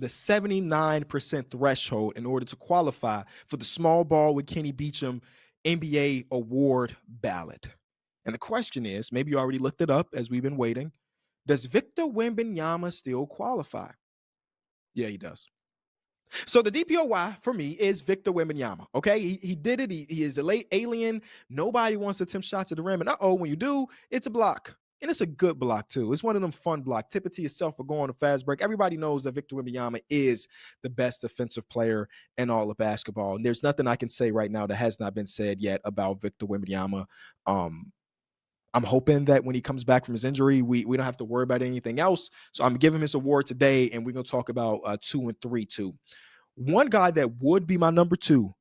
the 79% threshold in order to qualify for the small ball with Kenny Beecham NBA award ballot. And the question is, maybe you already looked it up as we've been waiting, does Victor Wembanyama still qualify? Yeah, he does. So the DPOY for me is Victor Wembanyama. Okay, he did it. He is a late alien. Nobody wants to attempt shots at the rim, and when you do, it's a block. And it's a good block, too. It's one of them fun block. Tip it to yourself for going to fast break. Everybody knows that Victor Wembanyama is the best defensive player in all of basketball. And there's nothing I can say right now that has not been said yet about Victor Wembanyama. I'm hoping that when he comes back from his injury, we don't have to worry about anything else. So I'm giving him his award today, and we're going to talk about 2 and 3 too. One guy that would be my number 2,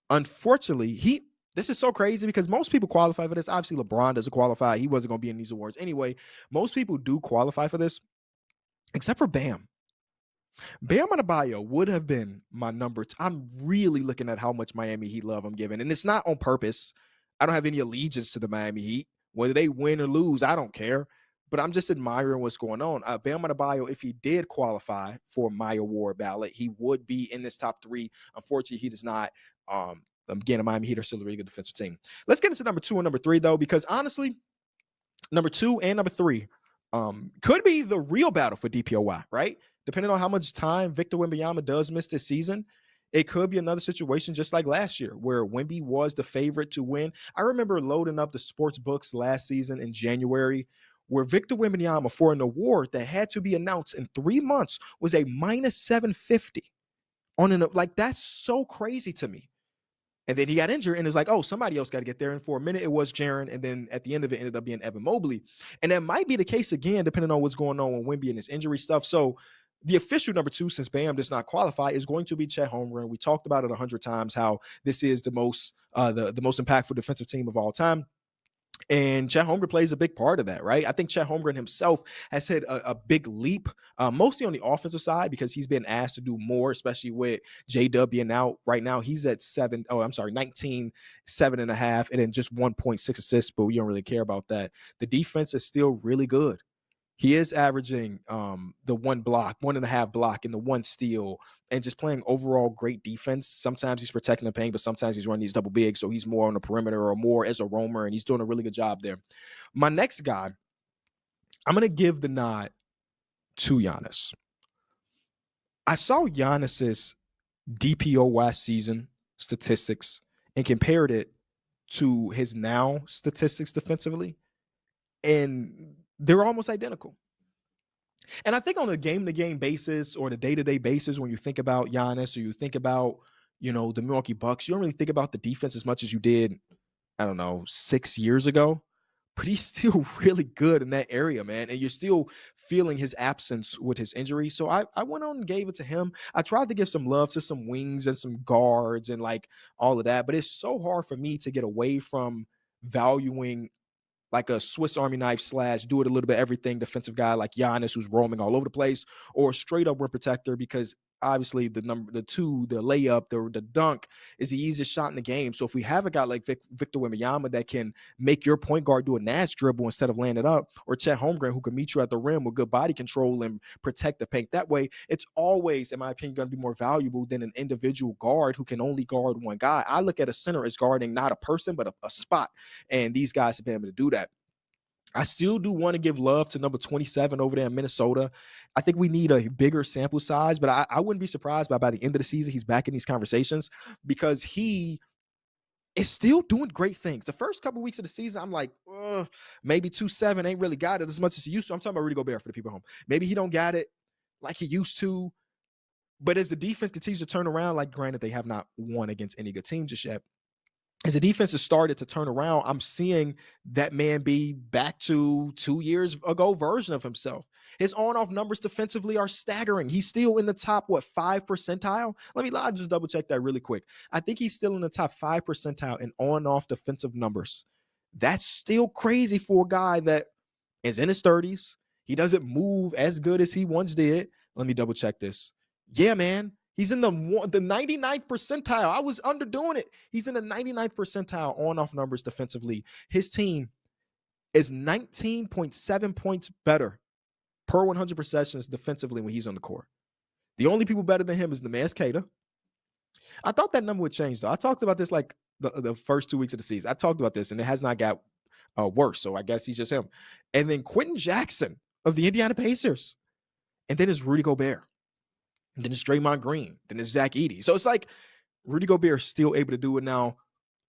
unfortunately, this is so crazy because most people qualify for this. Obviously, LeBron doesn't qualify. He wasn't going to be in these awards anyway. Most people do qualify for this, except for Bam. Bam Adebayo would have been my number 2. I'm really looking at how much Miami Heat love I'm giving, and it's not on purpose. I don't have any allegiance to the Miami Heat. Whether they win or lose, I don't care. But I'm just admiring what's going on. Bam Adebayo, if he did qualify for my award ballot, he would be in this top 3. Unfortunately, he does not. Again, the Miami Heat are still a really good defensive team. Let's get into number 2 and number 3, though, because honestly, number 2 and number 3 could be the real battle for DPOY, right? Depending on how much time Victor Wembanyama does miss this season, it could be another situation just like last year where Wemby was the favorite to win. I remember loading up the sports books last season in January where Victor Wembanyama for an award that had to be announced in 3 months was a minus 750 on an, like, that's so crazy to me. And then he got injured and it was like, oh, somebody else got to get there. And for a minute, it was Jaren. And then at the end of it, ended up being Evan Mobley. And that might be the case again, depending on what's going on with Wemby and his injury stuff. So the official number 2, since Bam does not qualify, is going to be Chet Holmgren. We talked about it 100 times, how this is the most impactful defensive team of all time. And Chet Holmgren plays a big part of that, right? I think Chet Holmgren himself has hit a big leap, mostly on the offensive side because he's been asked to do more, especially with J-Dub being out. Right now, he's at 19, 7.5, and then just 1.6 assists, but we don't really care about that. The defense is still really good. He is averaging the 1.5 block, and the 1 steal, and just playing overall great defense. Sometimes he's protecting the paint, but sometimes he's running these double bigs, so he's more on the perimeter or more as a roamer, and he's doing a really good job there. My next guy, I'm going to give the nod to Giannis. I saw Giannis's DPOY season statistics and compared it to his now statistics defensively, and they're almost identical. And I think on a game-to-game basis or the day-to-day basis, when you think about Giannis or you think about, the Milwaukee Bucks, you don't really think about the defense as much as you did, 6 years ago. But he's still really good in that area, man. And you're still feeling his absence with his injury. So I went on and gave it to him. I tried to give some love to some wings and some guards and like all of that. But it's so hard for me to get away from valuing like a Swiss Army knife / do it a little bit everything defensive guy like Giannis, who's roaming all over the place, or straight up rim protector, because obviously the layup, the dunk is the easiest shot in the game. So if we have a guy like Victor Wembanyama that can make your point guard do a Nash dribble instead of laying it up, or Chet Holmgren who can meet you at the rim with good body control and protect the paint that way, it's always, in my opinion, going to be more valuable than an individual guard who can only guard one guy. I look at a center as guarding not a person, but a spot. And these guys have been able to do that. I still do want to give love to number 27 over there in Minnesota. I think we need a bigger sample size, but I wouldn't be surprised by the end of the season he's back in these conversations, because he is still doing great things. The first couple of weeks of the season, I'm like, maybe 2-7 ain't really got it as much as he used to. I'm talking about Rudy Gobert for the people at home. Maybe he don't got it like he used to. But as the defense continues to turn around, like, granted, they have not won against any good teams just yet. As the defense has started to turn around, I'm seeing that man be back to 2 years ago version of himself. His on-off numbers defensively are staggering. He's still in the top, 5 percentile? I'll just double check that really quick. I think he's still in the top 5 percentile in on-off defensive numbers. That's still crazy for a guy that is in his 30s. He doesn't move as good as he once did. Let me double check this. Yeah, man. He's in the 99th percentile. I was underdoing it. He's in the 99th percentile on-off numbers defensively. His team is 19.7 points better per 100 possessions defensively when he's on the court. The only people better than him is the man's Cater. I thought that number would change, though. I talked about this like the first 2 weeks of the season. I talked about this, and it has not got worse. So I guess he's just him. And then Quentin Jackson of the Indiana Pacers. And then it's Rudy Gobert. And then it's Draymond Green. Then it's Zach Edey. So it's like Rudy Gobert is still able to do it now.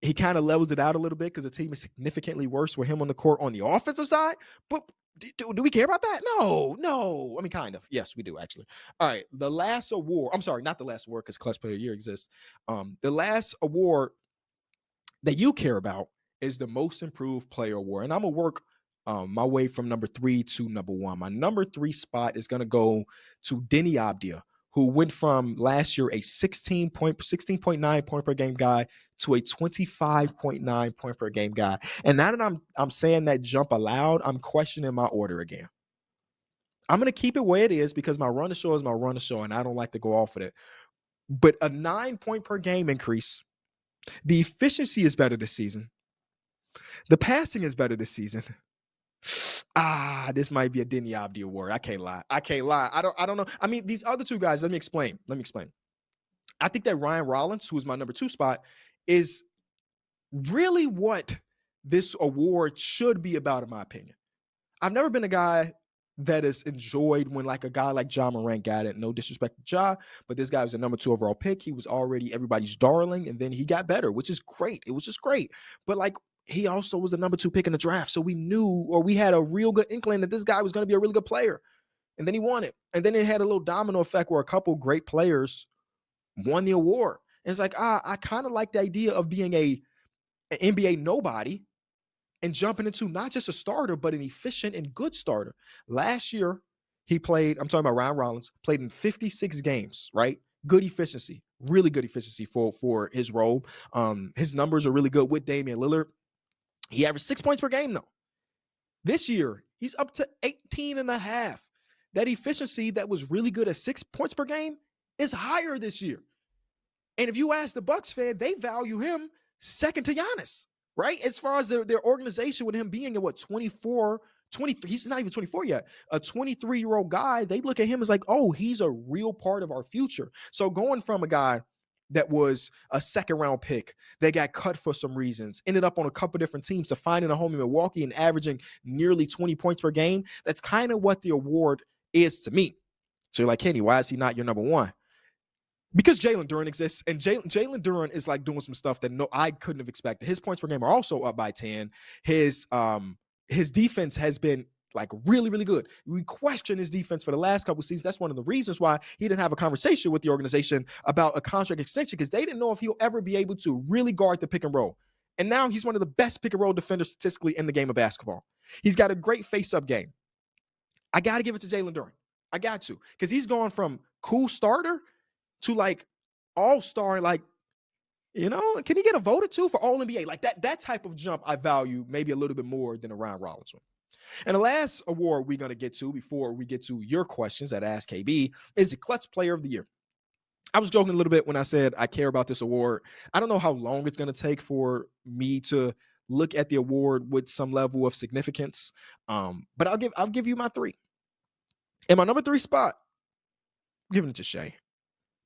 He kind of levels it out a little bit because the team is significantly worse with him on the court on the offensive side. But do we care about that? No. I mean, kind of. Yes, we do, actually. All right. The last award. I'm sorry, not the last award because Clutch Player of the Year exists. The last award that you care about is the Most Improved Player Award. And I'm going to work my way from number 3 to number 1. My number 3 spot is going to go to Denny Abdia, who went from last year a 16.9 point per game guy to a 25.9 point per game guy. And now that I'm saying that jump aloud, I'm questioning my order again. I'm going to keep it where it is because my run to show is my run to show, and I don't like to go off of it. But a 9 point per game increase. The efficiency is better this season. The passing is better this season. This might be a Denny Abdi award. I can't lie. I don't know. I mean, these other two guys, let me explain. I think that Ryan Rollins, who is my number 2 spot, is really what this award should be about, in my opinion. I've never been a guy that is enjoyed when like a guy like Ja Morant got it. No disrespect to Ja, but this guy was a number 2 overall pick. He was already everybody's darling, and then he got better, which is great. It was just great. But like, he also was the number 2 pick in the draft. So we knew, or we had a real good inkling that this guy was going to be a really good player. And then he won it. And then it had a little domino effect where a couple great players won the award. And it's like, I kind of like the idea of being an NBA nobody and jumping into not just a starter, but an efficient and good starter. Last year, he played, I'm talking about Ryan Rollins, played in 56 games, right? Good efficiency, really good efficiency for his role. His numbers are really good with Damian Lillard. He averaged 6 points per game, though. This year, he's up to 18.5. That efficiency that was really good at 6 points per game is higher this year. And if you ask the Bucks fan, they value him second to Giannis, right? As far as their organization with him being at 24, 23, he's not even 24 yet, a 23-year-old guy, they look at him as like, oh, he's a real part of our future. So going from a guy that was a second-round pick that got cut for some reasons, ended up on a couple different teams to finding a home in Milwaukee and averaging nearly 20 points per game, that's kind of what the award is to me. So you're like, Kenny, why is he not your number 1? Because Jalen Duren exists, and Jalen Duren is like doing some stuff that I couldn't have expected. His points per game are also up by 10. His defense has been like really, really good. We question his defense for the last couple of seasons. That's one of the reasons why he didn't have a conversation with the organization about a contract extension, because they didn't know if he'll ever be able to really guard the pick and roll. And now he's one of the best pick and roll defenders statistically in the game of basketball. He's got a great face-up game. I got to give it to Jalen Duren. I got to, because he's gone from cool starter to like all-star, like, you know, can he get a vote or two for All-NBA? Like that type of jump I value maybe a little bit more than a Ryan Rollins one. And the last award we're going to get to before we get to your questions that Ask KB is the Clutch Player of the Year. I was joking a little bit when I said I care about this award. I don't know how long it's going to take for me to look at the award with some level of significance, but I'll give you my 3. And my number 3 spot, I'm giving it to Shea.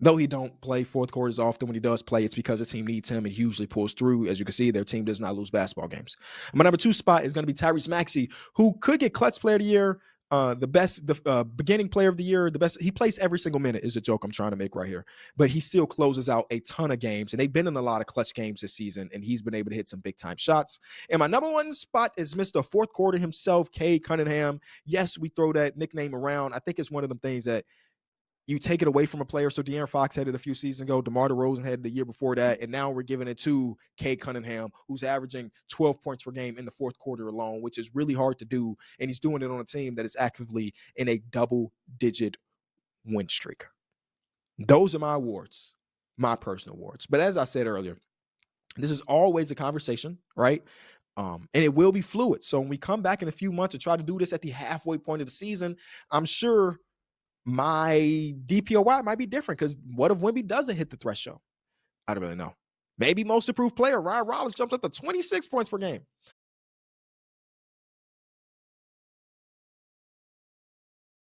Though he don't play fourth quarters often, when he does play, it's because the team needs him and he usually pulls through. As you can see, their team does not lose basketball games. My number 2 spot is going to be Tyrese Maxey, who could get Clutch Player of the Year, the beginning player of the year, the best. He plays every single minute is a joke I'm trying to make right here. But he still closes out a ton of games, and they've been in a lot of clutch games this season, and he's been able to hit some big-time shots. And my number 1 spot is Mr. Fourth Quarter himself, Cade Cunningham. Yes, we throw that nickname around. I think it's one of them things that you take it away from a player. So De'Aaron Fox had it a few seasons ago. DeMar DeRozan had it the year before that. And now we're giving it to Cade Cunningham, who's averaging 12 points per game in the fourth quarter alone, which is really hard to do. And he's doing it on a team that is actively in a double-digit win streak. Those are my awards, my personal awards. But as I said earlier, this is always a conversation, right? And it will be fluid. So when we come back in a few months and try to do this at the halfway point of the season, I'm sure my DPOY might be different, because what if Wemby doesn't hit the threshold? I don't really know. Maybe most improved player, Ryan Rollins, jumps up to 26 points per game.